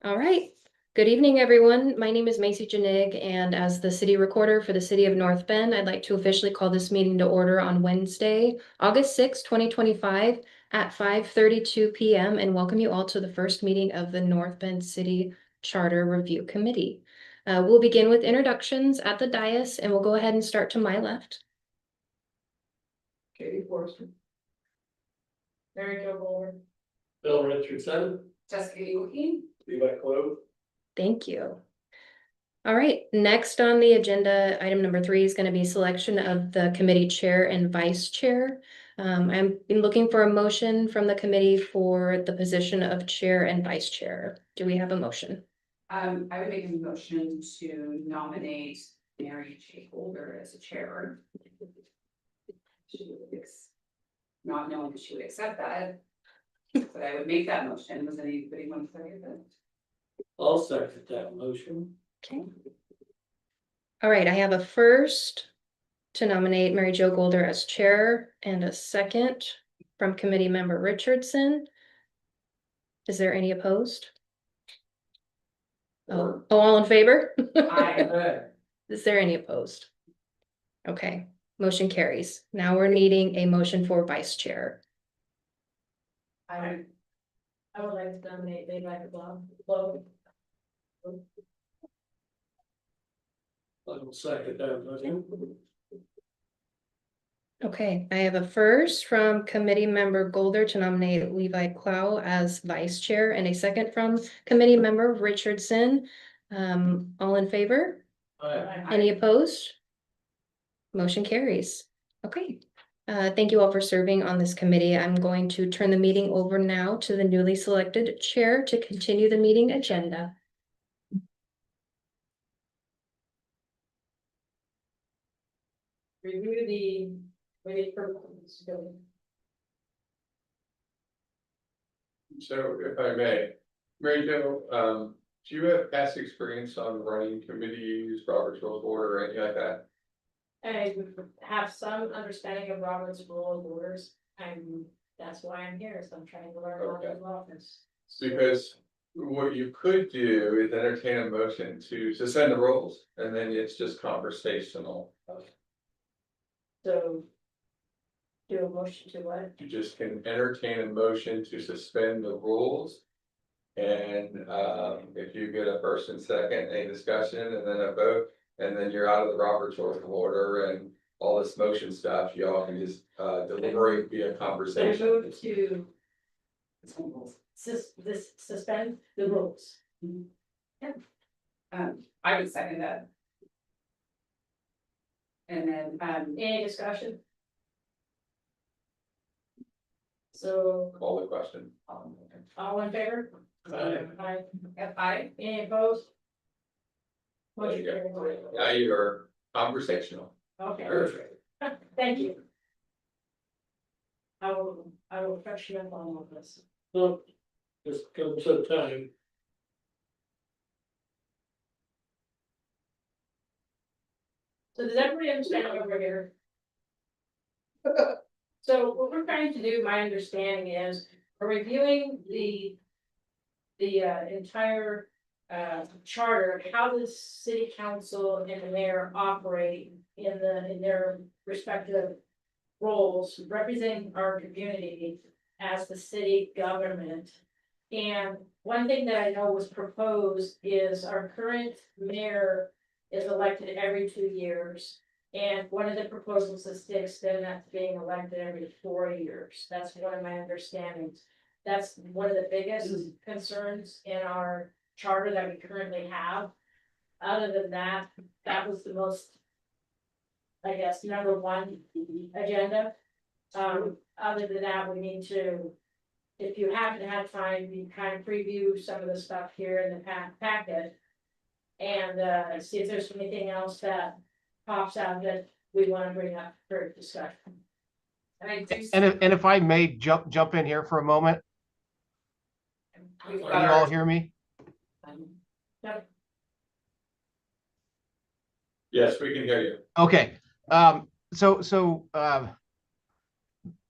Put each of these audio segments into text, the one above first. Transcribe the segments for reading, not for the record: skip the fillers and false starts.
All right. Good evening, everyone. My name is Macy Janig, and as the city recorder for the city of North Bend, I'd like to officially call this meeting to order on Wednesday, August 6, 2025 at 5:32 p.m. and welcome you all to the first meeting of the North Bend City Charter Review Committee. We'll begin with introductions at the dais, and we'll go ahead and start to my left. Katie Forster. Mary Jo Boland. Bill Richardson, Jessica Joaquin. Levi Clove. Thank you. All right, next on the agenda, item number 3 is going to be selection of the committee chair and vice chair. I'm looking for a motion from the committee for the position of chair and vice chair. Do we have a motion? I would make a motion to nominate Mary J. Holder as a chair. Not knowing that she would accept that, but I would make that motion. Was anybody want to second that? I'll second that motion. Okay. All right, I have a first to nominate Mary Jo Golder as chair and a second from committee member Richardson. Is there any opposed? Oh, all in favor? Aye. Is there any opposed? Okay, motion carries. Now we're needing a motion for vice chair. I would like to nominate Levi Clove. I will second that motion. Okay, I have a first from committee member Golder to nominate Levi Clow as vice chair and a second from committee member Richardson. All in favor? Aye. Any opposed? Motion carries. Okay. Thank you all for serving on this committee. I'm going to turn the meeting over now to the newly selected chair to continue the meeting agenda. Review the So if I may, Mary Jo, do you have past experience on running committees, Robert's Rules of Order, or anything like that? I have some understanding of Robert's Rule of Orders. That's why I'm here, so I'm trying to learn about Okay. his office. Because what you could do is entertain a motion to suspend the rules, and then it's just conversational. So. Do a motion to what? You just can entertain a motion to suspend the rules. And if you get a first and second, a discussion and then a vote, and then you're out of the Robert's Rules of Order and all this motion stuff, y'all can just deliberate via I conversation. move to suspend the rules. I would second that. And then, Any discussion? So, Call the question. all in favor? Aye. Aye. I, Any opposed? There Motion you go. carried. Now you're conversational. Okay, Perfect. thank you. I will fetch you up on all of this. No, just comes a time. So does everybody understand over here? So what we're trying to do, my understanding is, we're reviewing the entire charter, how the city council and the mayor operate in their respective roles, representing our community as the city government. And one thing that I know was proposed is our current mayor is elected every 2 years. And one of the proposals is to extend that to being elected every 4 years. That's one of my understandings. That's one of the biggest concerns in our charter that we currently have. Other than that, that was the most, I guess, number one agenda. Other than that, we need to, if you happen to have time, we kind of preview some of the stuff here in the packet. And see if there's anything else that pops out that we want to bring up for discussion. and I do. And if I may jump in here for a moment, We've can got you all our- hear me? Yes, we can hear you. Okay, so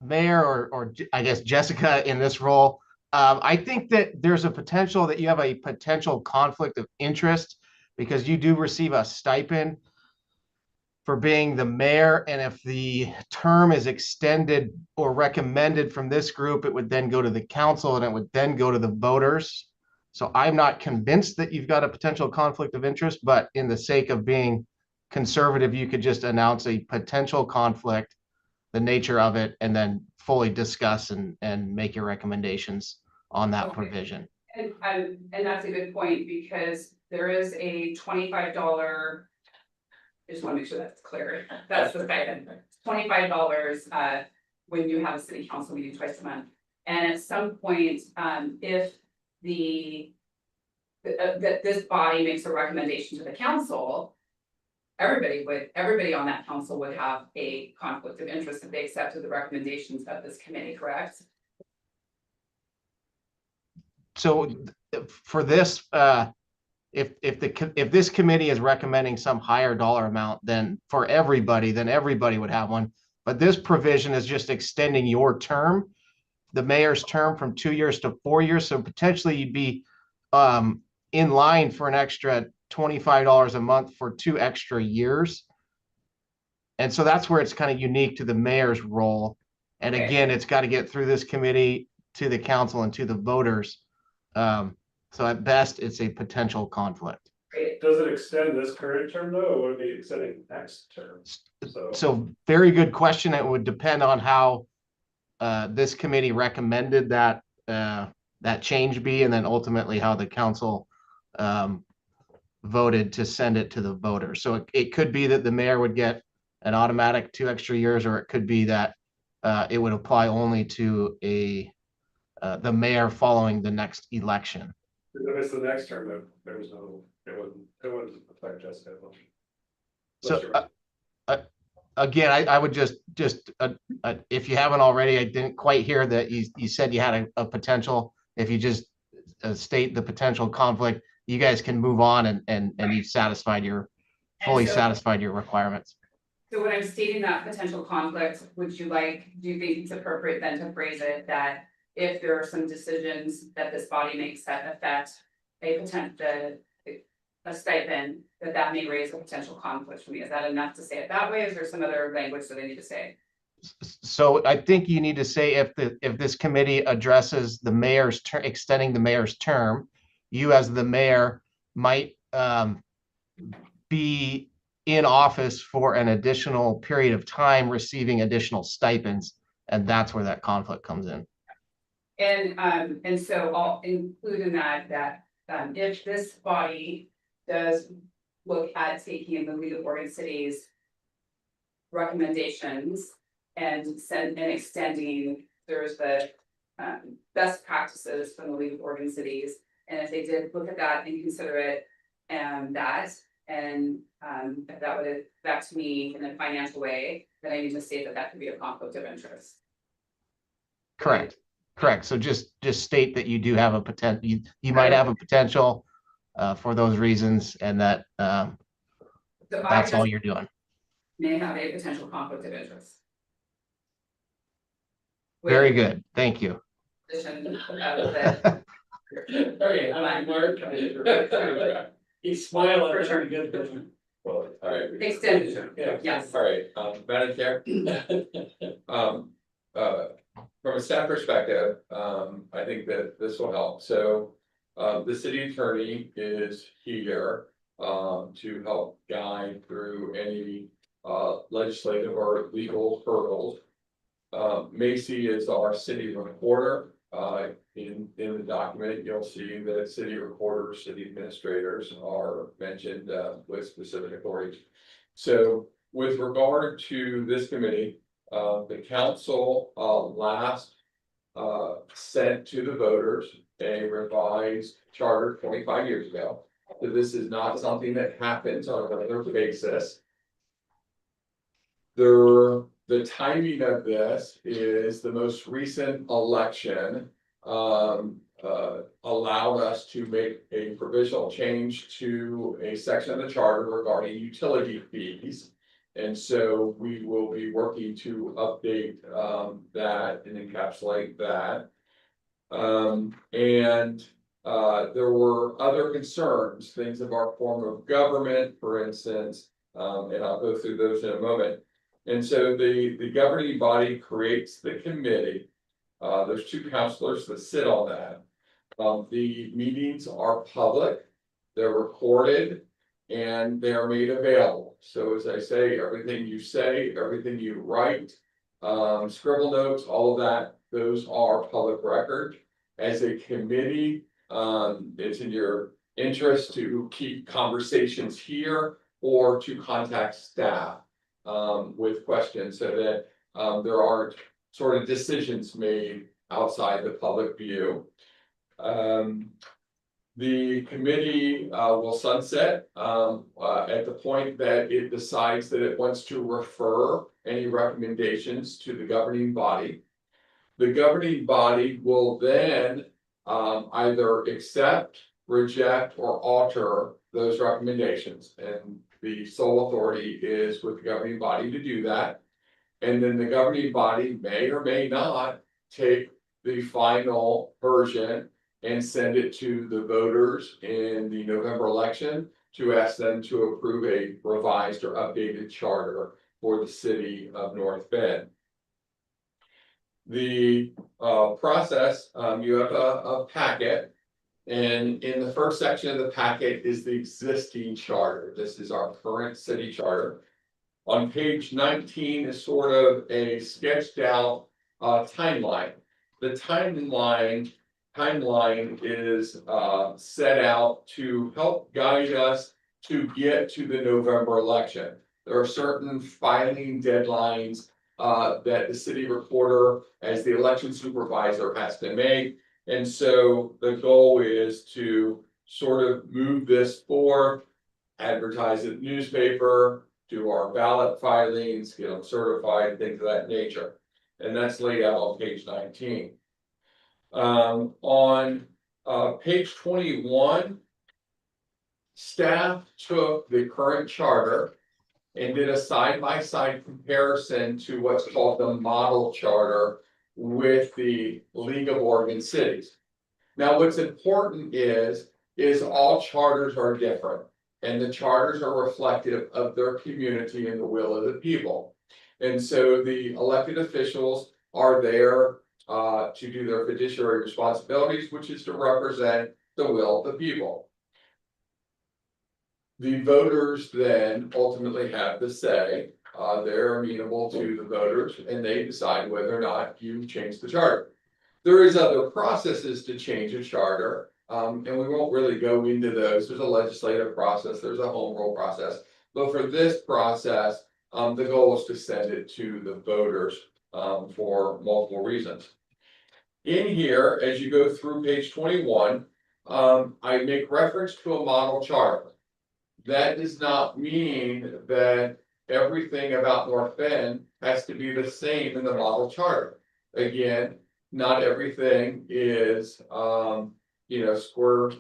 Mayor or I guess Jessica in this role, I think that there's a potential that you have a potential conflict of interest because you do receive a stipend for being the mayor. And if the term is extended or recommended from this group, it would then go to the council and it would then go to the voters. So I'm not convinced that you've got a potential conflict of interest, but in the sake of being conservative, you could just announce a potential conflict, the nature of it, and then fully discuss and make your recommendations on that Okay. provision. And that's a good point, because there is a $25. I just wanna make sure that's clear, that's the stipend, $25, when you have a city council meeting twice a month. And at some point, if that this body makes a recommendation to the council, everybody on that council would have a conflict of interest if they accepted the recommendations of this committee, correct? So for this, if this committee is recommending some higher dollar amount then for everybody, then everybody would have one. But this provision is just extending your term, the mayor's term, from 2 years to 4 years. So potentially you'd be in line for an extra $25 a month for 2 extra years. And so that's where it's kind of unique to the mayor's role. And Okay. again, it's got to get through this committee to the council and to the voters. So at best, it's a potential conflict. Great. Does it extend this current term though, or would it be extending next term? So very good question. It would depend on how this committee recommended that change be, and then ultimately how the council voted to send it to the voters. So it could be that the mayor would get an automatic 2 extra years, or it could be that it would apply only to the mayor following the next election. If it's the next term, then there was no, it wouldn't affect us that much. So again, I would just if you haven't already, I didn't quite hear that you said you had a potential. If you just state the potential conflict, you guys can move on and you've fully satisfied your requirements. So when I'm stating that potential conflict, do you think it's appropriate then to phrase it that if there are some decisions that this body makes that affect a stipend, that may raise a potential conflict for me? Is that enough to say it that way? Is there some other language that I need to say? So I think you need to say if this committee addresses the mayor's extending the mayor's term, you as the mayor might be in office for an additional period of time, receiving additional stipends, and that's where that conflict comes in. And so I'll include in that if this body does look at taking the League of Oregon Cities recommendations and extending, there's the best practices from the League of Oregon Cities. And if they did look at that and consider it, if that would affect me in a financial way, then I need to state that could be a conflict of interest. Correct. So just state that you do have a potential, you might have a potential for those reasons, and that that's all you're doing. May have a potential conflict of interest. Very good. Thank you. He's smiling. For sure. Good. Well, all right. Extended, Yeah. yes. All right, Madam Chair. From a staff perspective, I think that this will help. So the city attorney is here to help guide through any legislative or legal hurdles. Macy is our city recorder. In the document, you'll see that city recorders, city administrators are mentioned with specific authorities. So with regard to this committee, the council last sent to the voters a revised charter 25 years ago. So this is not something that happens on a regular basis. The timing of this is the most recent election allowed us to make a provisional change to a section of the charter regarding utility fees. And so we will be working to update that and encapsulate that. And there were other concerns, things of our form of government, for instance, and I'll go through those in a moment. And so the governing body creates the committee. There's two counselors that sit on that. The meetings are public, they're recorded, and they're made available. So as I say, everything you say, everything you write, scribble notes, all of that, those are public record. As a committee, it's in your interest to keep conversations here or to contact staff with questions so that there aren't sort of decisions made outside the public view. The committee will sunset at the point that it decides that it wants to refer any recommendations to the governing body. The governing body will then either accept, reject, or alter those recommendations, and the sole authority is with the governing body to do that. And then the governing body may or may not take the final version and send it to the voters in the November election to ask them to approve a revised or updated charter for the city of North Bend. The process, you have a packet, and in the first section of the packet is the existing charter. This is our current city charter. On page 19 is sort of a sketched out timeline. The timeline is set out to help guide us to get to the November election. There are certain filing deadlines that the city recorder, as the election supervisor, has to make. And so the goal is to sort of move this forward, advertise it in the newspaper, do our ballot filings, get them certified, things of that nature. And that's laid out on page 19. On page 21, staff took the current charter and did a side-by-side comparison to what's called the model charter with the League of Oregon Cities. Now, what's important is all charters are different, and the charters are reflective of their community and the will of the people. And so the elected officials are there to do their fiduciary responsibilities, which is to represent the will of the people. The voters then ultimately have the say. They're amenable to the voters, and they decide whether or not you change the charter. There is other processes to change a charter, and we won't really go into those. There's a legislative process, there's a home rule process, but for this process, the goal is to send it to the voters for multiple reasons. In here, as you go through page 21, I make reference to a model charter. That does not mean that everything about North Bend has to be the same in the model charter. Again, not everything is, square,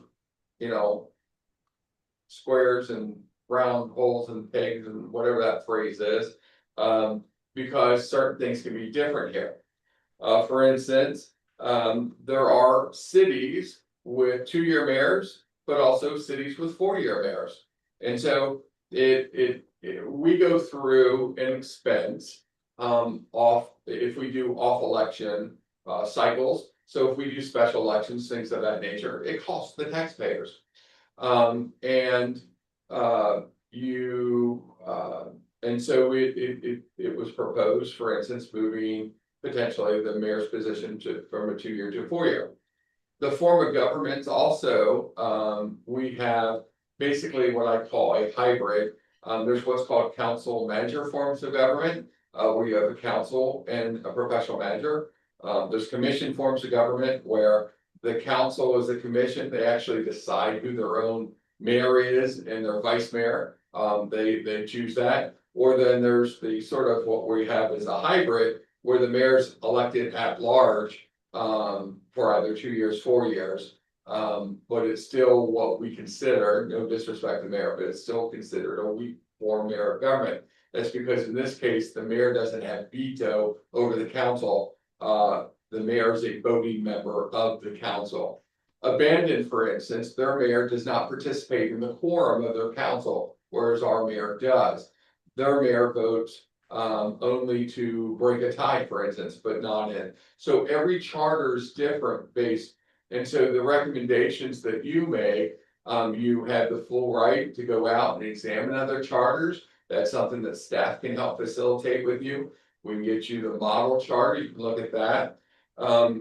squares and round holes and pegs and whatever that phrase is, because certain things can be different here. For instance, there are cities with 2-year mayors, but also cities with 4-year mayors. And so we go through an expense if we do off election cycles. So if we do special elections, things of that nature, it costs the taxpayers. And so it was proposed, for instance, moving potentially the mayor's position from a 2-year to a 4-year. The form of government also, we have basically what I call a hybrid. There's what's called council manager forms of government, where you have a council and a professional manager. There's commission forms of government where the council is a commission. They actually decide who their own mayor is and their vice mayor. They choose that. Or then there's the sort of what we have is a hybrid where the mayor's elected at large for either 2 years, 4 years. But it's still what we consider, no disrespect to the mayor, but it's still considered a weak form mayor of government. That's because in this case, the mayor doesn't have veto over the council. the mayor is a voting member of the council. Abandon, for instance, their mayor does not participate in the quorum of their council, whereas our mayor does. Their mayor votes only to break a tie, for instance, but not in. So every charter is different based, and so the recommendations that you make, you have the full right to go out and examine other charters. That's something that staff can help facilitate with you. We can get you the model chart, you can look at that.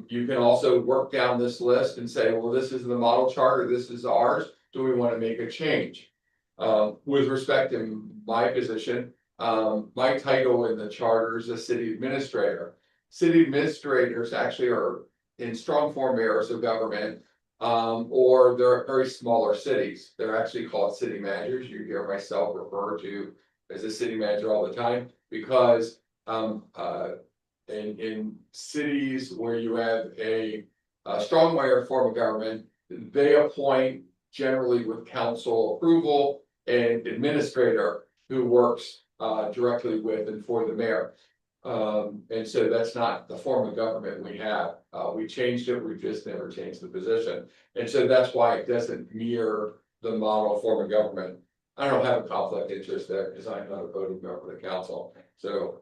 You can also work down this list and say, well, this is the model charter, this is ours, do we want to make a change? With respect to my position, my title in the charter is a city administrator. City administrators actually are in strong form areas of government, or they're very smaller cities. They're actually called city managers. You hear myself refer to as a city manager all the time because in cities where you have a strong form of government, they appoint generally with council approval and administrator who works directly with and for the mayor. And so that's not the form of government we have. We changed it, we've just never changed the position. And so that's why it doesn't mirror the model form of government. I don't have a conflict of interest there because I'm not a voting member of the council. So,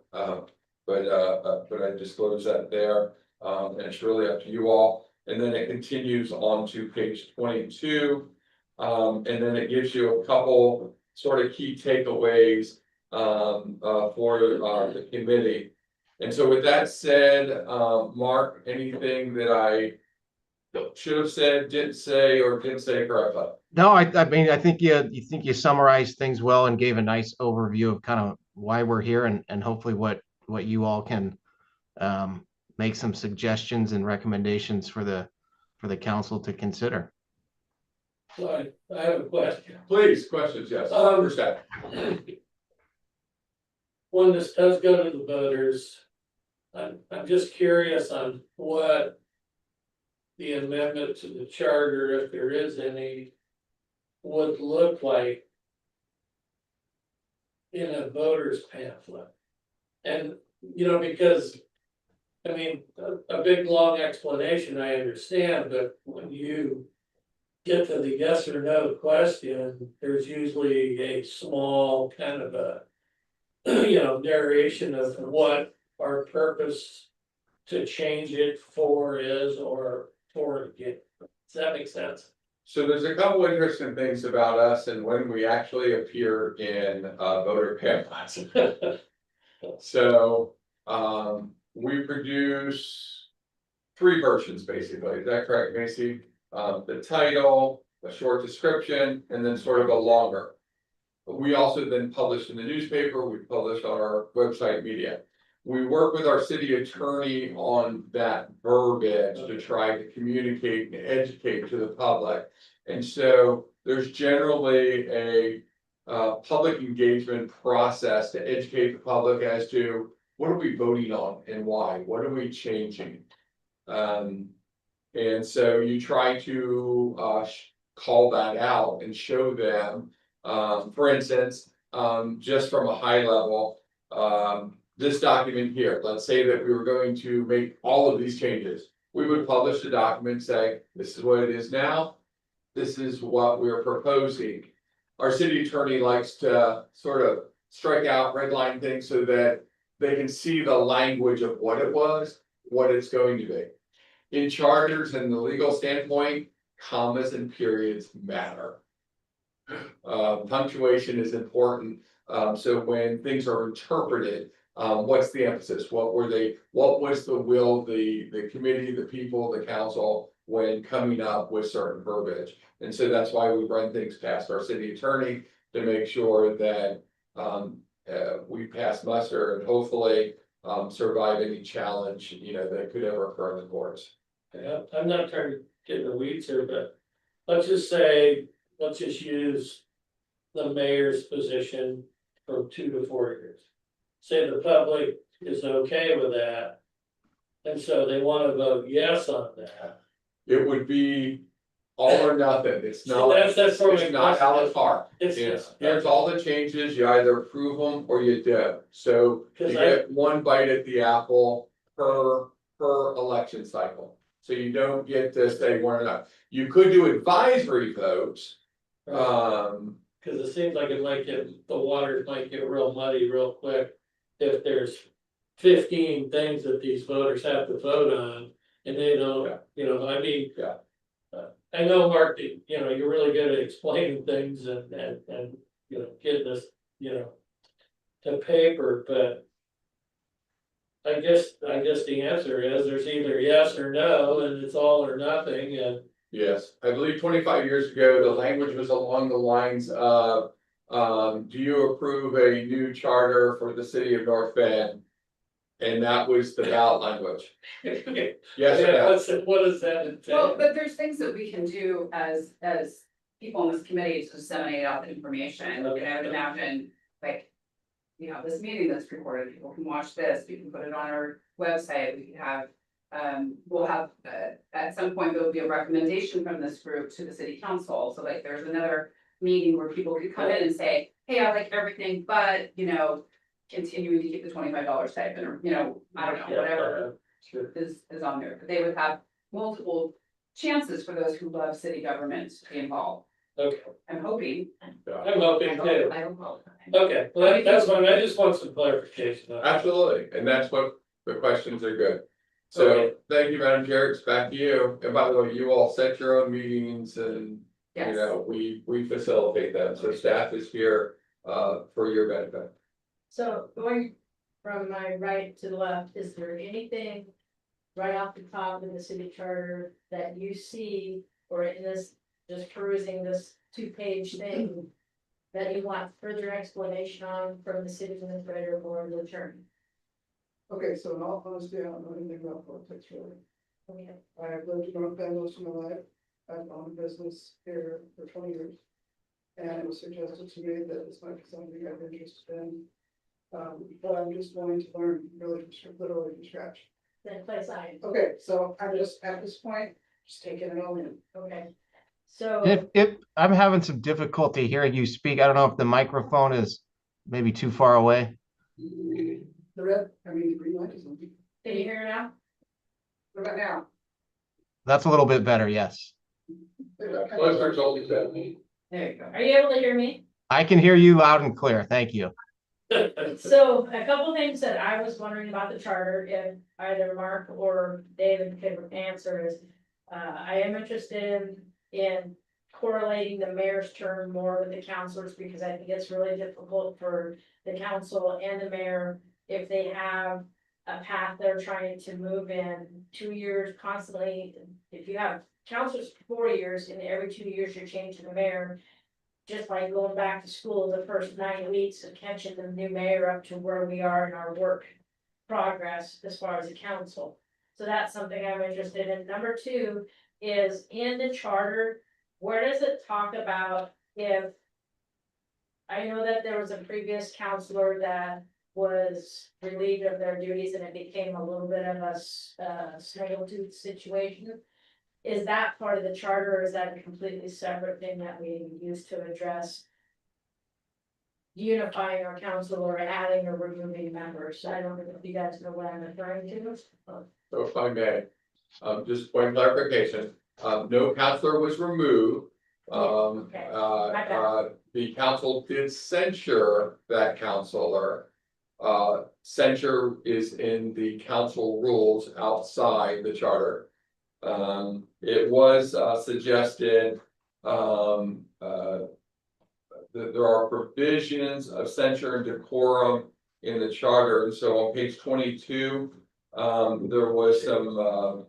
but I disclose that there, and it's really up to you all. And then it continues on to page 22. And then it gives you a couple sort of key takeaways for the committee. And so with that said, Mark, anything that I should have said, didn't say, or didn't say correctly? No, I mean, I think you summarized things well and gave a nice overview of kind of why we're here and hopefully what you all can make some suggestions and recommendations for the council to consider. So I have a question. Please, questions, yes. Understand. When this does go to the voters, I'm just curious on what the amendment to the charter, if there is any, would look like in a voter's pamphlet. And, you know, because, I mean, a big long explanation, I understand, but when you get to the yes or no question, there's usually a small kind of a, you know, narration of what our purpose to change it for is or for it again. Does that make sense? So there's a couple interesting things about us and when we actually appear in voter pamphlets. So we produce 3 versions basically, is that correct, Macy? The title, a short description, and then sort of a longer. We also then publish in the newspaper, we publish on our website media. We work with our city attorney on that verbiage to try to communicate and educate to the public. And so there's generally a public engagement process to educate the public as to what are we voting on and why, what are we changing? And so you try to call that out and show them, for instance, just from a high level, this document here, let's say that we were going to make all of these changes. We would publish the document, say, this is what it is now. This is what we're proposing. Our city attorney likes to sort of strike out, redline things so that they can see the language of what it was, what it's going to be. In charters and the legal standpoint, commas and periods matter. Punctuation is important. So when things are interpreted, what's the emphasis? What was the will of the committee, the people, the council when coming up with certain verbiage? And so that's why we run things past our city attorney to make sure that we pass muster and hopefully survive any challenge, you know, that could ever occur in the courts. Yeah, I'm not trying to get in the weeds here, but let's just use the mayor's position from 2 to 4 years. Say the public is okay with that. And so they want to vote yes on that. It would be all or nothing. It's So not, that's sort of it's not a la carte. It's Yes, here's all the changes. You either approve them or you don't. So you 'Cause get one bite at the apple per per election cycle. So you don't get to say one or not. You could do advisory votes. Cause it seems like it might get, the waters might get real muddy real quick. If there's 15 things that these voters have to vote on, and they don't, Yeah. you know, I mean. Yeah. I know, Mark, that, you know, you're really good at explaining things and, you know, getting this, you know, to paper, but. I guess the answer is there's either yes or no, and it's all or nothing, and. Yes, I believe 25 years ago, the language was along the lines of, do you approve a new charter for the city of North Bend? And that was the ballot language. Yes or Yeah, no? what does that Well, entail? but there's things that we can do as people on this committee to disseminate out the information, and I would imagine, like. You know, this meeting that's recorded, people can watch this, we can put it on our website, we can have. We'll have, at some point, there will be a recommendation from this group to the city council, so like there's another meeting where people could come in and say, hey, I like everything, but, you know. Continuing to keep the $25 stipend, or, you know, I don't know, whatever Sure. is on there, but they would have multiple chances for those who love city government to be involved. Okay, I'm hoping. I'm hoping too. I hope. Okay, well, that's fine, I just want some clarification. on it. Absolutely, and that's what the questions are good. So, Okay. thank you, Madam Chair, it's back to you. And by the way, you all set your own meetings and, you Yes. know, we facilitate them. So staff is here, for your benefit. So going from my right to the left, is there anything right off the top in the city charter that you see, or in this, just perusing this 2-page thing, that you want further explanation on from the city administrator or the attorney? Okay, so in all honesty, I don't know anything about politics really. Okay. I've lived in North Bend most of my life. I've owned a business here for 20 years. And it was suggested to me that this might be something I'm interested in. But I'm just wanting to learn really literally from scratch. Then play side, Okay, so I'm just at this point, just taking it all in. okay. So. If I'm having some difficulty hearing you speak, I don't know if the microphone is maybe too far away. The green light is on. Can you hear now? What about now? That's a little bit better, yes. Closer to always that. There you go. Are you able to hear me? I can hear you loud and clear, thank you. So a couple things that I was wondering about the charter, if either Mark or David could answer is. I am interested in correlating the mayor's term more with the councilors, because I think it's really difficult for the council and the mayor. If they have a path they're trying to move in 2 years constantly, if you have councilors for 4 years and every 2 years you're changing the mayor. Just like going back to school the first 9 weeks and catching the new mayor up to where we are in our work progress as far as the council. So that's something I'm interested in. Number 2 is in the charter, where does it talk about if. I know that there was a previous counselor that was relieved of their duties and it became a little bit of a snaggletooth situation. Is that part of the charter, or is that a completely separate thing that we use to address? Unifying our council or adding or removing members? I don't know if you guys know what I'm referring to. So if I may, just point of clarification, no counselor was removed. Okay. My bad. The council did censure that counselor. Censure is in the council rules outside the charter. It was suggested that there are provisions of censure and decorum in the charter, and so on page 22, there was some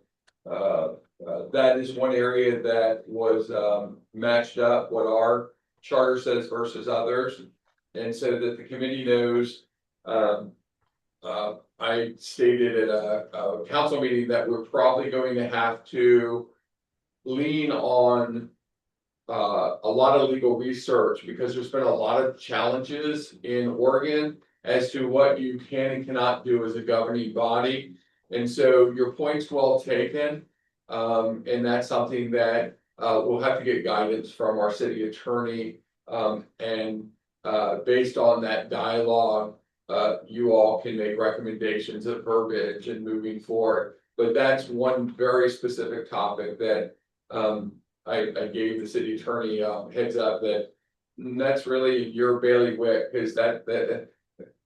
that is one area that was matched up what our charter says versus others, and so that the committee knows. I stated at a council meeting that we're probably going to have to lean on a lot of legal research, because there's been a lot of challenges in Oregon as to what you can and cannot do as a governing body. And so your point's well taken. And that's something that we'll have to get guidance from our city attorney. And based on that dialogue, you all can make recommendations of verbiage and moving forward. but that's one very specific topic that, I gave the city attorney, heads up that. That's really your bailiwick, cause that,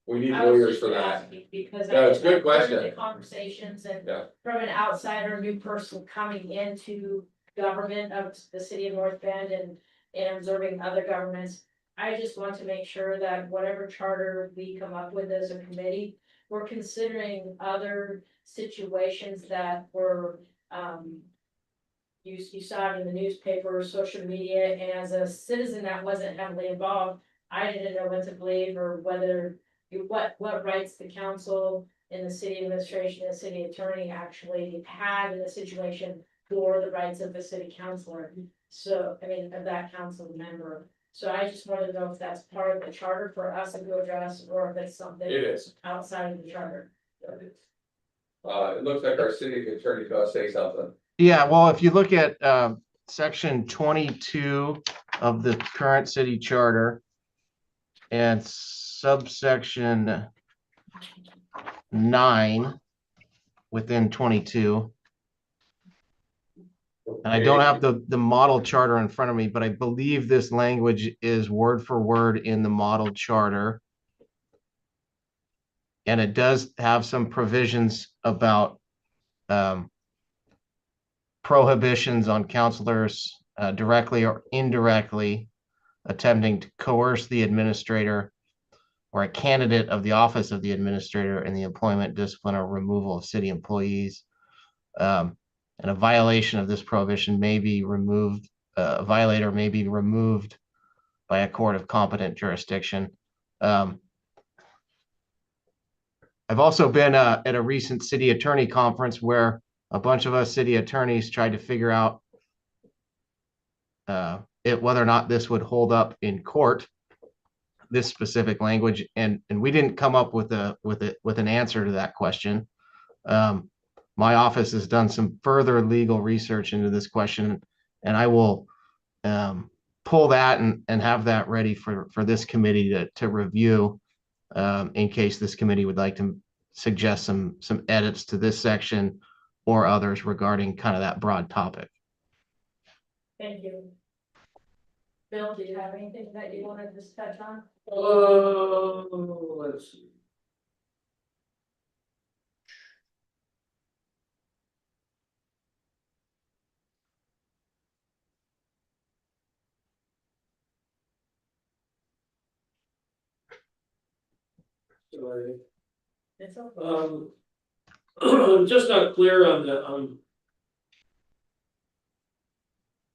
we need I was lawyers just for that. asking because No, it's a good I've heard question. the conversations and Yeah. from an outsider, new person coming into government of the city of North Bend and observing other governments. I just want to make sure that whatever charter we come up with as a committee, we're considering other situations that were, you saw it in the newspaper, social media, and as a citizen that wasn't heavily involved, I didn't know what to believe or whether, what rights the council and the city administration and city attorney actually had in the situation for the rights of the city councilor. So, I mean, of that council member. So I just wanted to know if that's part of the charter for us to address, or if it's something It is. outside of the charter. It looks like our city attorney's gonna say something. Yeah, well, if you look at section 22 of the current city charter and subsection 9 within 22. And I don't have the model charter in front of me, but I believe this language is word for word in the model charter. And it does have some provisions about prohibitions on counselors directly or indirectly attempting to coerce the administrator or a candidate of the office of the administrator in the employment, discipline, or removal of city employees. And a violation of this prohibition may be removed, a violator may be removed by a court of competent jurisdiction. I've also been at a recent city attorney conference where a bunch of us city attorneys tried to figure out whether or not this would hold up in court, this specific language, and we didn't come up with an answer to that question. My office has done some further legal research into this question, and I will pull that and have that ready for this committee to review in case this committee would like to suggest some edits to this section or others regarding kind of that broad topic. Thank you. Bill, do you have anything that you wanted to touch on? Let's see. Sorry. It's okay. I'm just not clear on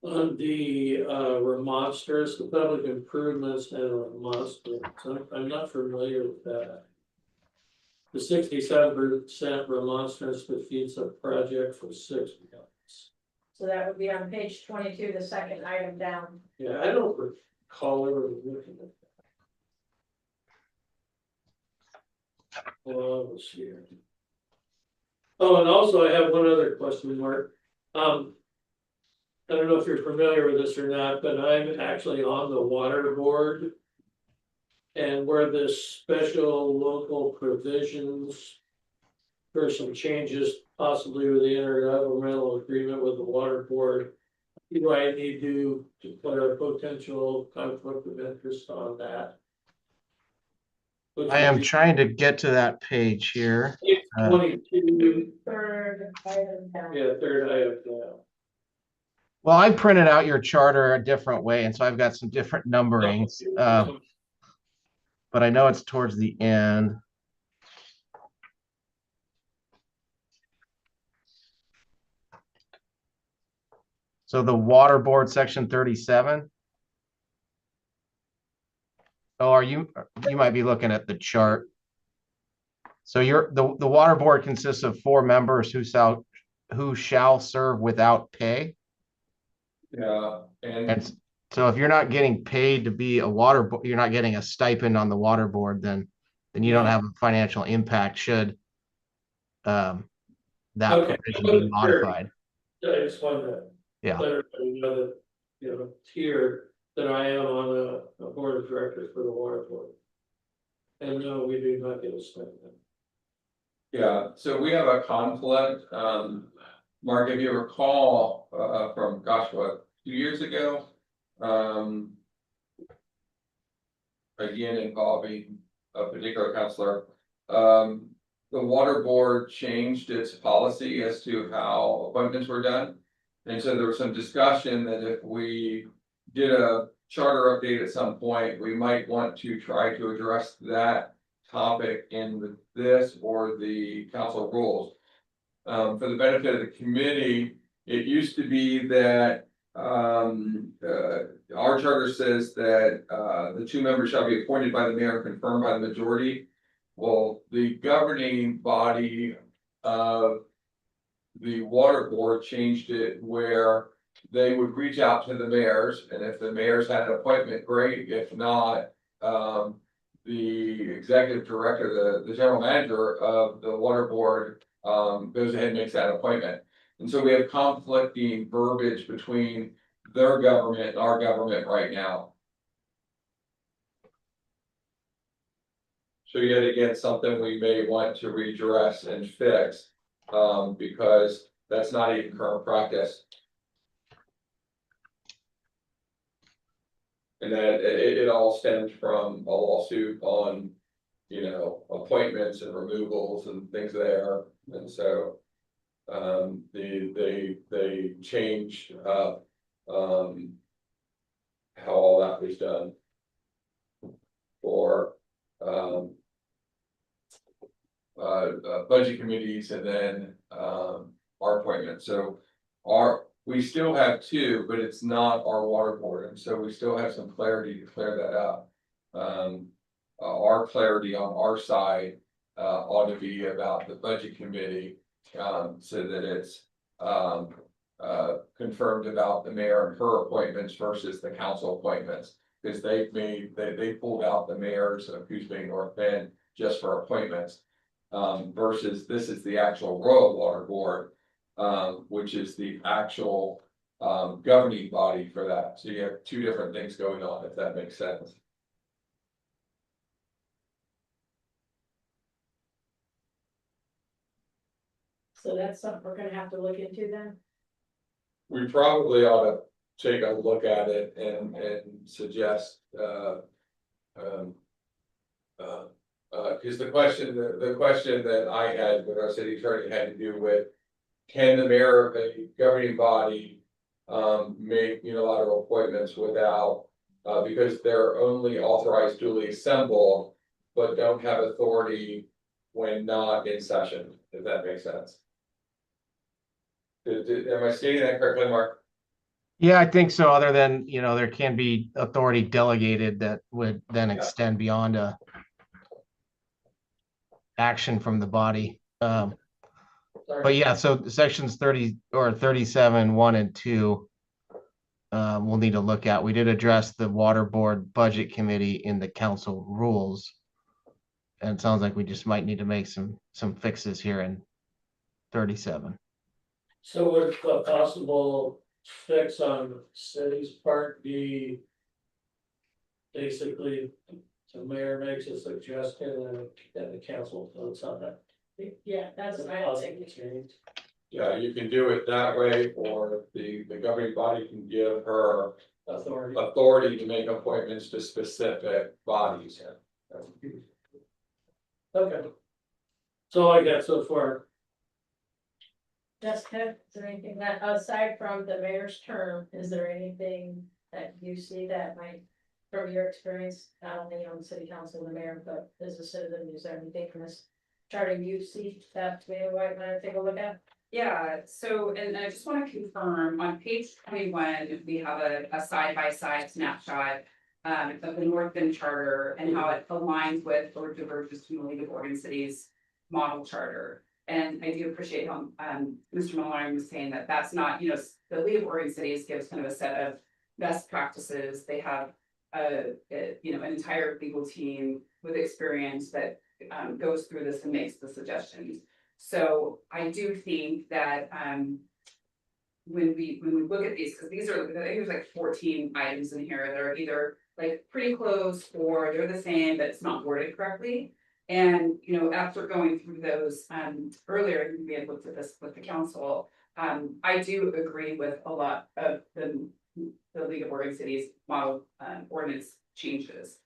the remonstrance, the public improvements and remonstrance. I'm not familiar with that. The 67% remonstrance defeats a project for 6 months. So that would be on page 22, the second item down. Yeah, I don't recall ever looking at that. Well, let's see here. Oh, and also I have one other question, Mark. I don't know if you're familiar with this or not, but I'm actually on the water board. And where this special local provisions for some changes, possibly with the intergovernmental agreement with the water board. Do I need to declare a potential conflict of interest on that? I am trying to get to that page here. 22, Third item down. yeah, third item down. Well, I printed out your charter a different way, and so I've got some different numberings. But I know it's towards the end. So the water board section 37. Oh, you might be looking at the chart. So the water board consists of 4 members who shall serve without pay. Yeah, And so if you're not getting paid to be a water, you're not getting a stipend on the water board, then you don't have a financial impact should that provision be modified. I just wanted to. Yeah. Clarify, tier that I am on a board of directors for the water board. And no, we do not get a stipend. Yeah, so we have a conflict, Mark, if you recall, from, gosh, what, 2 years ago? Again, involving a particular counselor, the water board changed its policy as to how appointments were done. And so there was some discussion that if we did a charter update at some point, we might want to try to address that topic in this or the council rules. For the benefit of the committee, it used to be that our charter says that the 2 members shall be appointed by the mayor and confirmed by the majority. Well, the governing body of the water board changed it where they would reach out to the mayors, and if the mayors had an appointment, great. If not, the executive director, the general manager of the water board goes ahead and makes that appointment. And so we have conflicting verbiage between their government and our government right now. So yet again, something we may want to redress and fix, because that's not even current practice. And that it all stems from a lawsuit on, you know, appointments and removals and things there, and so. They changed up, how all that was done. For, budget committees and then, our appointments, so. We still have 2, but it's not our water board, and so we still have some clarity to clear that up. Our clarity on our side, ought to be about the budget committee. So that it's confirmed about the mayor and her appointments versus the council appointments. Because they pulled out the mayors of Coos Bay North Bend just for appointments. Versus this is the actual Royal Water Board, which is the actual governing body for that. So you have 2 different things going on, if that makes sense. So that's something we're gonna have to look into then? We probably ought to take a look at it and suggest, cause the question that I had with our city attorney had to do with. Can the mayor of a governing body, make unilateral appointments without, because they're only authorized duly assembled. But don't have authority when not in session, if that makes sense. Am I stating that correctly, Mark? Yeah, I think so, other than, there can be authority delegated that would then extend beyond a action from the body. But yeah, so sections 30 or 37, 1 and 2. We'll need to look at. We did address the water board budget committee in the council rules. And it sounds like we just might need to make some fixes here in 37. So would a possible fix on the city's part be basically the mayor makes a suggestion and the council votes on that? Yeah, that's what I was thinking. Yeah, you can do it that way, or the governing body can give her authority to make appointments to specific bodies. Okay. So I got so far. Jessica, is there anything that, aside from the mayor's term, is there anything that you see that might, from your experience, not only on the city council and the mayor, but as a citizen, is there anything from this charter you see that we might want to take a look at? Yeah, so, and I just want to confirm, on page 21, we have a side-by-side snapshot of the North Bend Charter and how it aligns with or diverges from the League of Oregon Cities model charter. And I do appreciate how Mr. Mallory was saying that that's not, the League of Oregon Cities gives kind of a set of best practices. They have an entire legal team with experience that goes through this and makes the suggestions. So I do think that when we look at these, because these are, I think there's like 14 items in here that are either like pretty close or they're the same, but it's not worded correctly. And, after going through those, earlier, we had looked at this with the council. I do agree with a lot of the League of Oregon Cities model, ordinance changes.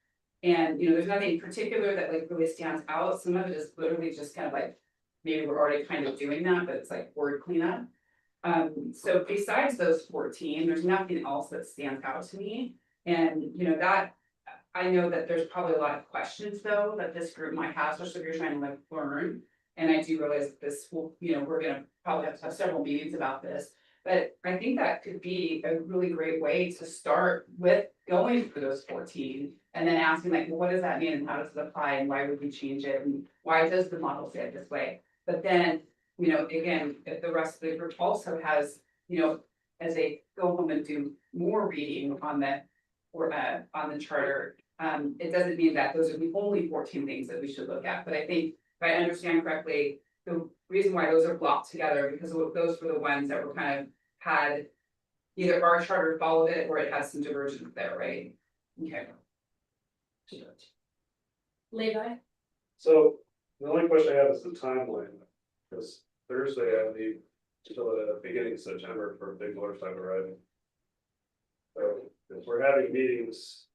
And, there's nothing particular that like really stands out. Some of it is literally just kind of like, maybe we're already kind of doing that, but it's like word cleanup. So besides those 14, there's nothing else that stands out to me. And, that, I know that there's probably a lot of questions though, that this group might have, especially if you're trying to like learn. And I do realize that this will, we're gonna probably have to have several meetings about this. But I think that could be a really great way to start with going through those 14. And then asking like, well, what does that mean and how does it apply and why would we change it? And why does the model say it this way? But then, again, if the rest of the group also has, as they go home and do more reading on the, or on the charter, it doesn't mean that those are the only 14 things that we should look at. But I think if I understand correctly, the reason why those are blocked together, because those were the ones that were kind of had either our charter followed it or it has some divergence there, right? Okay. Levi? So the only question I have is the timeline, because Thursday I leave till the beginning of September for a big motorcycle ride. So if we're having meetings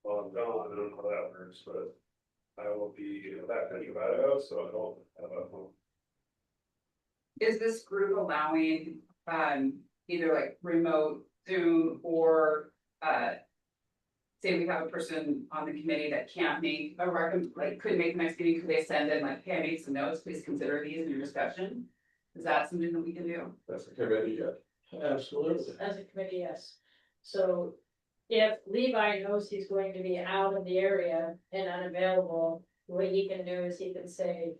while I'm gone, I don't know how that works, but I will be back in Nevada, so I don't have a home. Is this group allowing either like remote Zoom or say we have a person on the committee that can't make a couldn't make the next meeting, could they send in like, hey, I made some notes, please consider these in your discussion? Is that something that we can do? That's a committee, yeah. Absolutely. As a committee, yes. So if Levi knows he's going to be out of the area and unavailable, what he can do is he can say,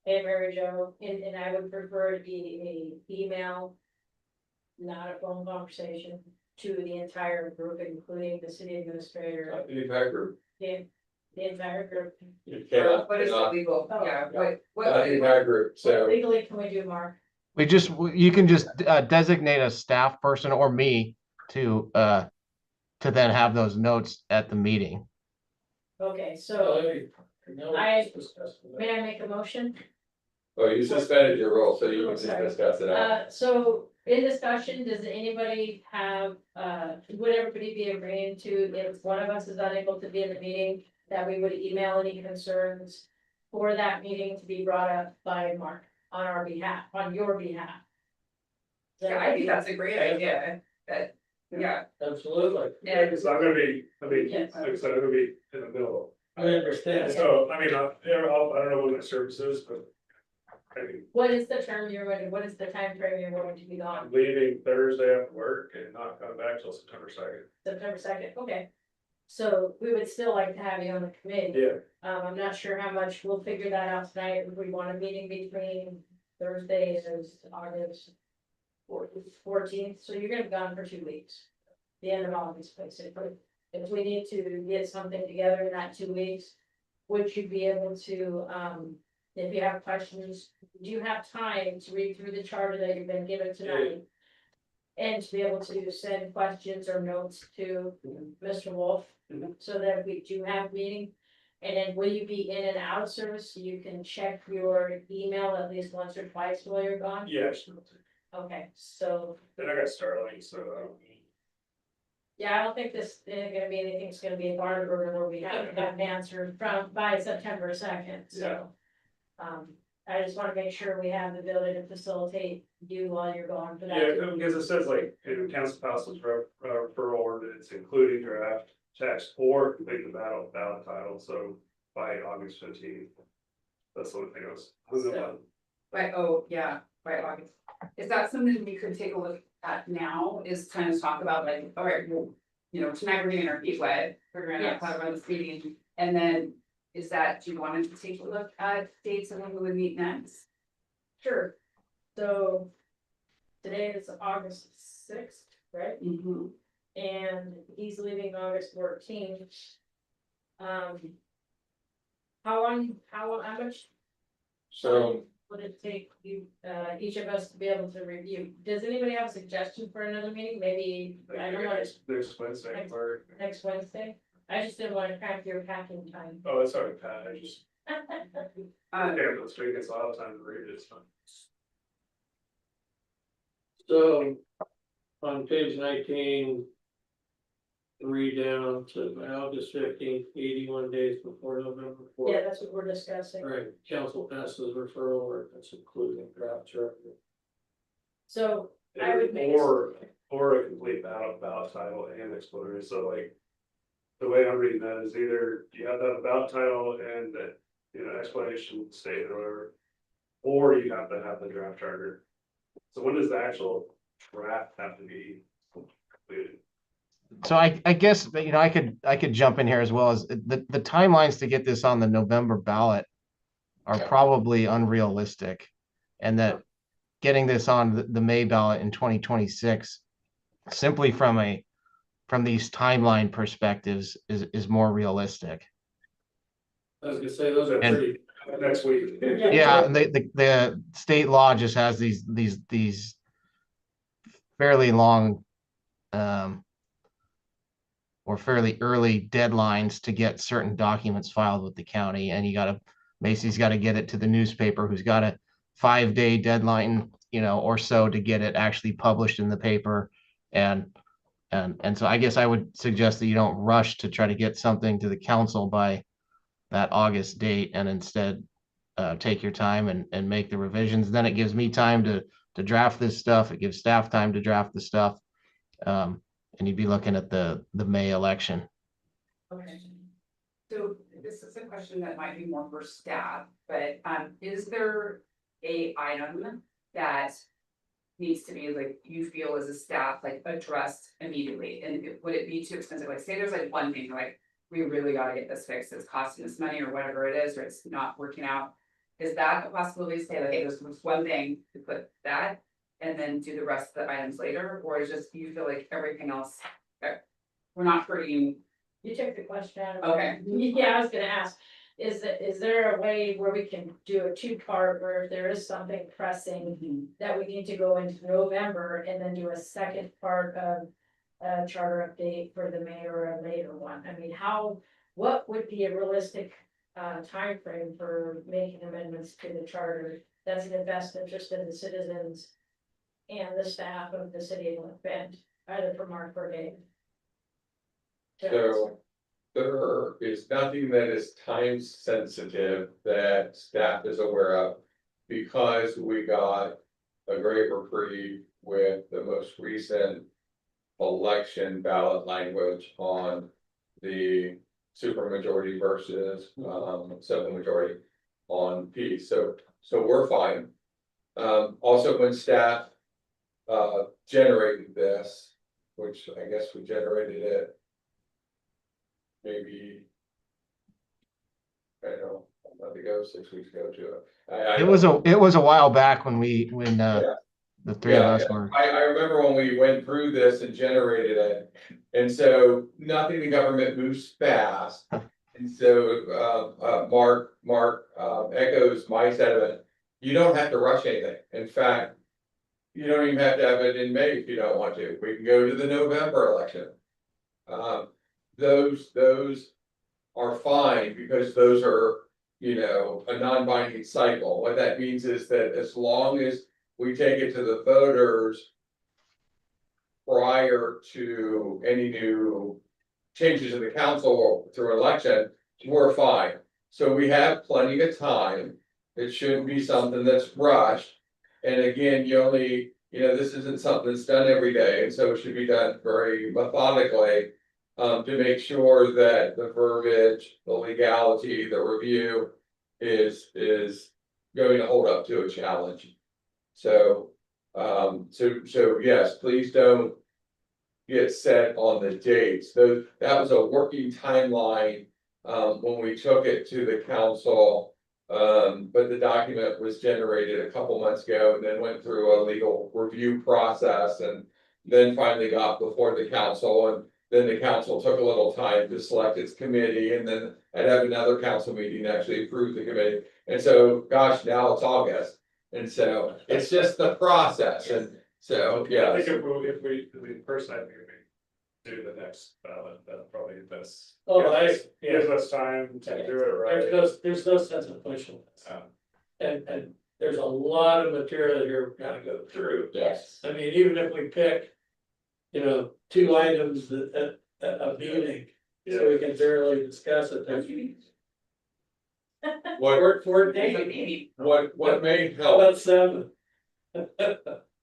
hey, Mary Jo, and I would prefer to be a email, not a phone conversation, to the entire group, including the city administrator, The entire group. the entire group. You cannot, What is the not legal, Oh. yeah, what? the entire group, What so. legally can we do, Mark? You can just designate a staff person or me to then have those notes at the meeting. Okay, so I- may I I make a motion? Well, you suspended your role, so you can just Sorry. discuss it out. So in discussion, does anybody have, would everybody be agreeing to, if one of us is unable to be in the meeting, that we would email any concerns for that meeting to be brought up by Mark on our behalf, on your behalf? Yeah, I think that's a great idea, that, yeah, Absolutely. Yeah, because I'm gonna be, Yes. like I said, I'm gonna be in the middle. I understand. So, I mean, I don't know what my service is, but I mean, What is the term you're going to, what is the time frame you're going to be I'm gone? leaving Thursday after work and not coming back till September 2nd. September 2nd, okay. So we would still like to have you on the committee. Yeah, I'm not sure how much, we'll figure that out tonight, if we want a meeting between Thursday and August 14th, so you're gonna be gone for 2 weeks. The end of August, basically. If we need to get something together in that 2 weeks, would you be able to, if you have questions, do you have time to read through the charter that you've been given tonight? And to be able to send questions or notes to Mr. Wolf, Mhm. so that if we do have a meeting. And then will you be in and out of service, so you can check your email at least once or twice while you're gone? yeah, sure. Okay, so, Then I got Starlink, so I don't need. yeah, I don't think this is gonna be, anything's gonna be a bar burner where we have to have an answer from, by September 2nd, so. I just wanna make sure we have the ability to facilitate you while you're gone for that. Yeah, because it says like, in council passes referral ordinance, including draft text or complete the ballot title, so by August 15th. That's the only thing I was. by August. Is that something we could take a look at now, is kind of talk about like, all right, well, tonight we're getting our feet wet, figuring out how to run this meeting. And then, do you want to take a look at dates and when we would meet next? Sure, so. Today is August 6th, right? Mm-hmm. And he's leaving August 14th. How much So, time would it take you, each of us to be able to review? Does anybody have a suggestion for another meeting? Maybe, I don't know, Next Wednesday, or, next Wednesday? I just didn't want to cramp your packing time. oh, that's already Pat, I just Yeah, let's take us a lot of time to read it, so. So, on page 19. Three down to August 15th, 81 days before November 4th. Yeah, that's what we're discussing. Right, council passes referral ordinance including draft charter. So I would make. Or a complete ballot title and explanatory, so like. The way I'm reading that is either you have to have a ballot title and that, explanation statement or whatever. Or you have to have the draft charter. So when does the actual draft have to be completed? So I guess, I could jump in here as well as the timelines to get this on the November ballot are probably unrealistic. And that getting this on the May ballot in 2026, simply from these timeline perspectives is more realistic. I was gonna say, those are And- pretty, Next week. Yeah, and the state law just has these fairly long, or fairly early deadlines to get certain documents filed with the county, and Macy's got to get it to the newspaper, who's got a 5-day deadline, or so to get it actually published in the paper. And so I guess I would suggest that you don't rush to try to get something to the council by that August date, and instead take your time and make the revisions. Then it gives me time to draft this stuff. It gives staff time to draft the stuff. And you'd be looking at the May election. Okay. So this is a question that might be more for staff, but is there a item that needs to be like, you feel as a staff, like addressed immediately? And would it be too expensive? Like, say there's like one thing, like, we really gotta get this fixed, it's costing us money or whatever it is, or it's not working out. Is that a possibility to say that, hey, there's one thing to put that and then do the rest of the items later? Or is just, you feel like everything else, we're not hurting? You took the question out of. Okay. Yeah, I was gonna ask, is there a way where we can do a 2-part where if there is something pressing that we need to go into November and then do a second part of a charter update for the May or a later one? I mean, what would be a realistic timeframe for making amendments to the charter that's in the best interest of the citizens and the staff of the city of North Bend, either from Mark or Dave? So there is nothing that is time sensitive that staff is aware of, because we got a great reprieve with the most recent election ballot language on the supermajority versus simple majority on P. So we're fine. Also, when staff generated this, which I guess we generated it maybe, I don't know, a month ago, 6 weeks ago to It was a while back when the three of Yeah, us were. I remember when we went through this and generated it, and so nothing in government moves fast. And so, Mark echoes my sentiment. You don't have to rush anything. In fact, you don't even have to have it in May if you don't want to. We can go to the November election. Those are fine, because those are, a non-binding cycle. What that means is that as long as we take it to the voters prior to any new changes in the council through election, we're fine. So we have plenty of time. It shouldn't be something that's rushed. And again, this isn't something that's done every day, and so it should be done very methodically. To make sure that the verbiage, the legality, the review is going to hold up to a challenge. So yes, please don't get set on the dates. So that was a working timeline when we took it to the council. But the document was generated a couple months ago and then went through a legal review process and then finally got before the council, and then the council took a little time to select its committee, and then I'd have another council meeting to actually approve the committee. And so, gosh, now it's August. And so it's just the process. And so, yeah. I think if we first have your meeting, do the next ballot, that's probably the best. Oh, Gives us time to do it right. There's no sense of pushing this. And there's a lot of material here we gotta go through. Yes. I mean, even if we pick, you know, 2 items at a meeting, so we can thoroughly discuss it. What, 14, what may how help, about 7?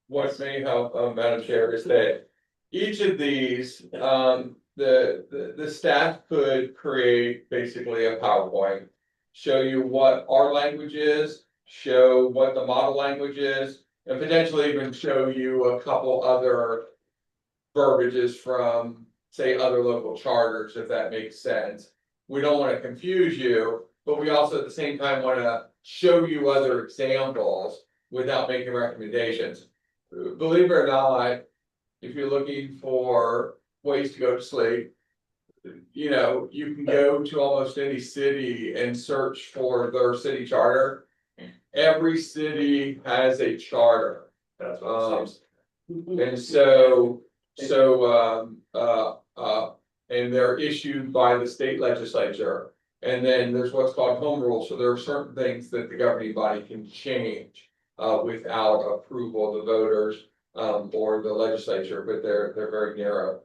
what may help, Madam Chair, is that each of these, the staff could create basically a PowerPoint. Show you what our language is, show what the model language is, and potentially even show you a couple other verbiages from, say, other local charters, if that makes sense. We don't wanna confuse you, but we also at the same time wanna show you other examples without making recommendations. Believe it or not, if you're looking for ways to go to sleep, you know, you can go to almost any city and search for their city charter. Every city has a charter. That's what it seems. And so, and they're issued by the state legislature. And then there's what's called home rule, so there are certain things that the governing body can change. Without approval of the voters, or the legislature, but they're very narrow.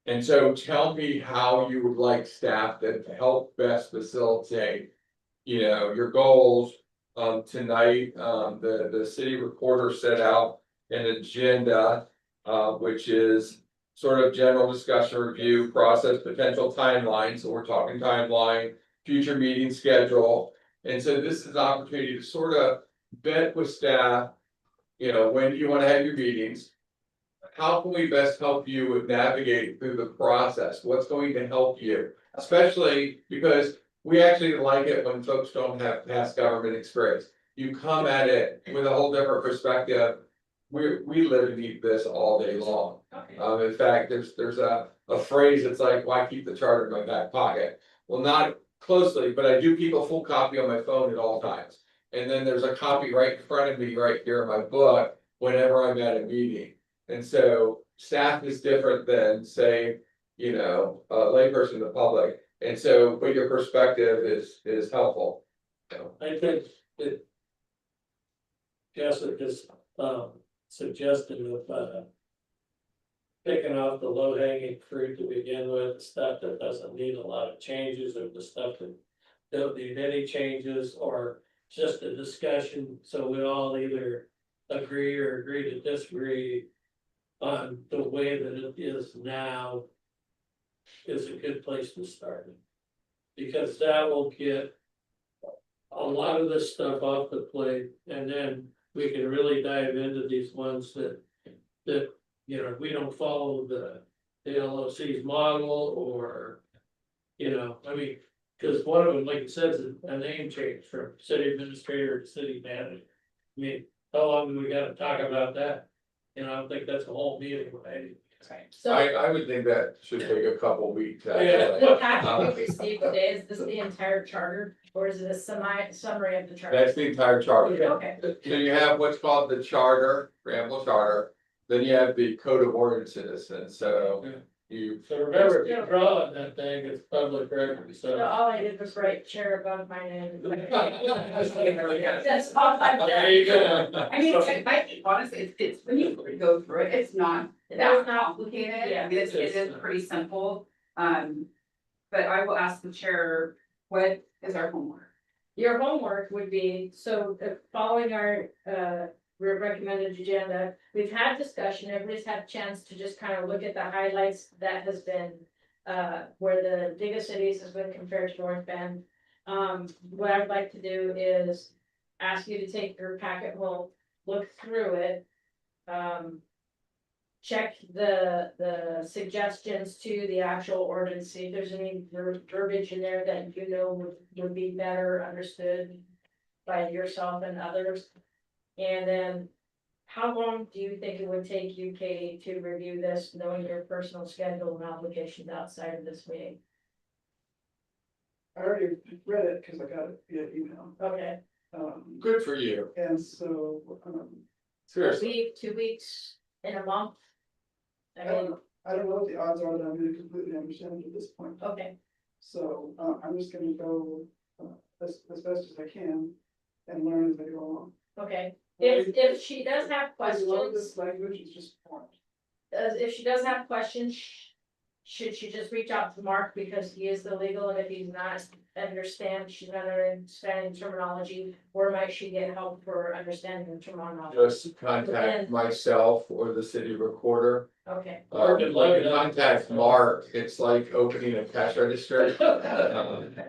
And so tell me how you would like staff to help best facilitate, you know, your goals. Tonight, the city recorder set out an agenda, which is sort of general discussion, review, process, potential timeline, so we're talking timeline, future meeting schedule. And so this is an opportunity to sort of vet with staff, you know, when do you want to have your meetings? How can we best help you with navigating through the process? What's going to help you? Especially because we actually like it when folks don't have past government experience. You come at it with a whole different perspective. We live and eat this all day long. Okay. In fact, there's a phrase that's like, why keep the charter in my back pocket? Well, not closely, but I do keep a full copy on my phone at all times. And then there's a copy right in front of me, right here in my book, whenever I'm at a meeting. And so staff is different than, say, you know, a layperson in the public. And so, but your perspective is helpful. So, I think that Jessica just suggested of picking off the low hanging fruit to begin with, stuff that doesn't need a lot of changes, or the stuff that don't need any changes, or just a discussion, so we all either agree or agree to disagree on the way that it is now is a good place to start. Because that will get a lot of this stuff off the plate, and then we can really dive into these ones that, you know, we don't follow the LOC's model, or, you know, I mean, because one of them, like it says, is a name change from city administrator to city manager. I mean, how long do we gotta talk about that? You know, I don't think that's a whole meeting, right? So I would think that should take a couple weeks. the actually. packet we received today, is this the entire charter, or is it a summary of the charter? That's the entire charter. Okay, So you have what's called the charter, preamble charter, then you have the code of ordinances, and so you. So remember, if you draw on that thing, it's public record, so so. all I did was write chair above my name. That's That's all I've There done. you go. I mean, honestly, it's when you go through it, it's not that complicated. Yeah. I mean, it is pretty simple. But I will ask the chair, what is our homework? Your homework would be, so following our recommended agenda, we've had discussion, everybody's had a chance to just kind of look at the highlights that has been. Where the biggest cities has been compared to North Bend. What I'd like to do is ask you to take your packet home, look through it. Check the suggestions to the actual ordinance, see if there's any verbiage in there that you know would be better understood by yourself and others. And then, how long do you think it would take you, Katie, to review this, knowing your personal schedule and obligations outside of this meeting? I already read it because I got it via email. Okay, Good for you, And so, seriously. week, 2 weeks, in a month? I mean, I don't know what the odds are that I'm gonna completely understand it at this point. okay, So, I'm just gonna go, as best as I can and learn as I go along. okay. If she does have I love questions, this language, it's just formed. if she does have questions, should she just reach out to Mark because he is the legal, and if he's not she's not understanding terminology, where might she get help for understanding the terminology? Just contact myself or the city recorder. Okay, Mark would love When you it. contact Mark, it's like opening a cash register.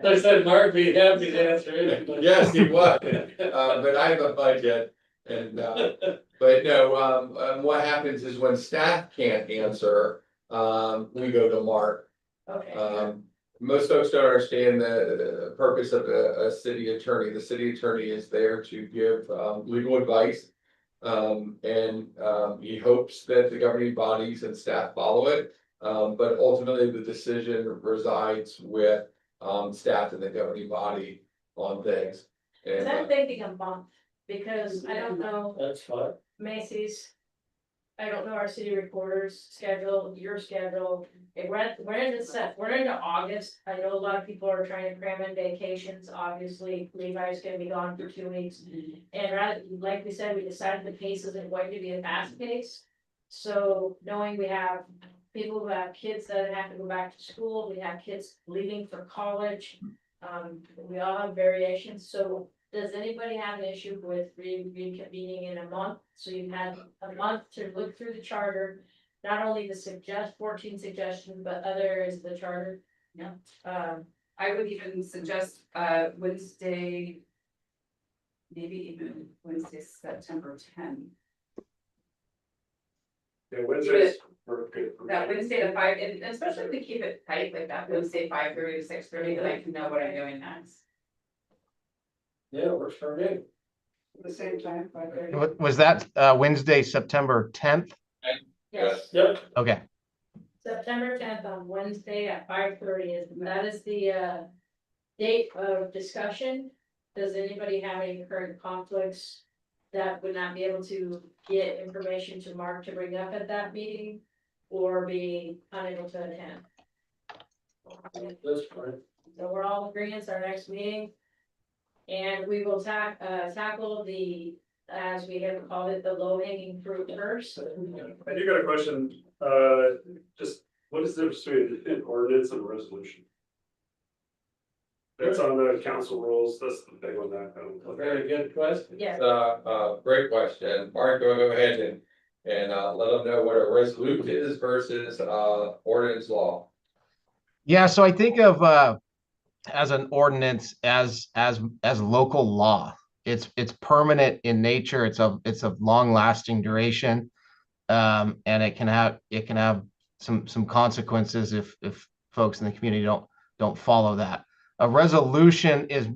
I said Mark be happy to answer it. Yes, he was, but I have a budget and, but no, what happens is when staff can't answer, we go to Mark. okay, Most folks don't understand the purpose of a city attorney. The city attorney is there to give, legal advice. He hopes that the governing bodies and staff follow it. But ultimately, the decision resides with, staff and the governing body on things. cause And, I'm thinking a month, because I don't know That's fine. Macy's. I don't know our city recorder's schedule, your schedule, we're into August, I know a lot of people are trying to cram in vacations, obviously, Levi's gonna be gone for 2 weeks. And like we said, we decided the pace isn't going to be a fast pace. So knowing we have people who have kids that have to go back to school, we have kids leaving for college. We all have variations, so does anybody have an issue with reconvening in a month? So you've had a month to look through the charter, not only the 14 suggestions, but other areas of the charter. Yeah. Um, I would even suggest, Wednesday. Maybe even Wednesday, September 10. Yeah, Wednesdays work good. for me. That Wednesday to 5, and especially if we keep it tight, like that Wednesday 5:30 to 6:30, then I can know what I'm doing next. Yeah, works for me. At the same time, 5:30. Was that Wednesday, September 10th? yes, Yep, Okay, September 10th on Wednesday at 5:30 that is the date of discussion. Does anybody have any current conflicts that would not be able to get information to Mark to bring up at that meeting? Or be unable to attend? that's fine. So we're all agreeing our next meeting. And we will tackle as we have called it, the low hanging fruit first. I do got a question, just what is the difference between an ordinance and a resolution? That's on the council rules, that's the big one that. Very good question. Yes, great question. Mark, go ahead and let them know what a resolution is versus, ordinance law. yeah, so I think of as an ordinance as local law. It's permanent in nature, it's of long-lasting duration. And it can have some consequences if folks in the community don't follow that. A resolution is,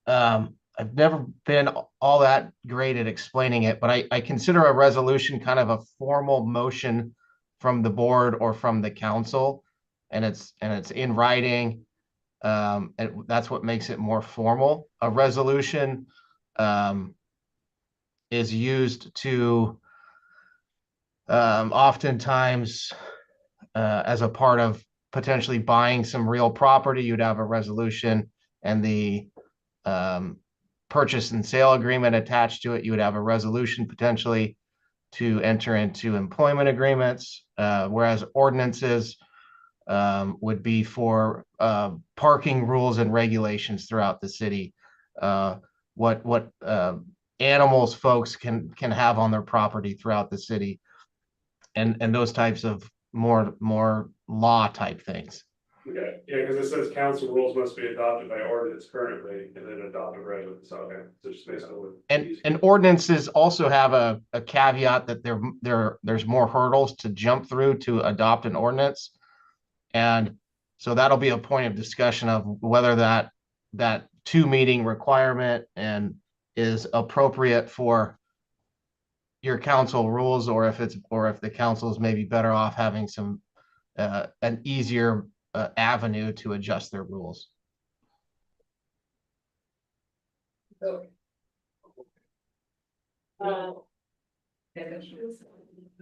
I've never been all that great at explaining it, but I consider a resolution kind of a formal motion from the board or from the council, and it's in writing. And that's what makes it more formal. A resolution is used to oftentimes as a part of potentially buying some real property. You'd have a resolution and the purchase and sale agreement attached to it. You would have a resolution potentially to enter into employment agreements, whereas ordinances would be for parking rules and regulations throughout the city. What animals folks can have on their property throughout the city, and those types of more law type things. Okay, yeah, because it says council rules must be adopted by ordinance currently and then adopted resolution, okay, so just based on what. And ordinances also have a caveat that there's more hurdles to jump through to adopt an ordinance. And so that'll be a point of discussion of whether that 2-meeting requirement and is appropriate for your council rules, or if the council is maybe better off having some an easier avenue to adjust their rules.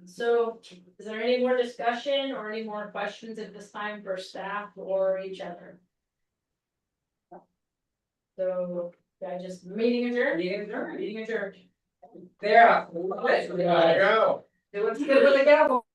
So is there any more discussion or any more questions at this time for staff or each other? So, I just, meeting adjourned? Meeting adjourned. Meeting adjourned. There. There you go. It looks good with the gavel.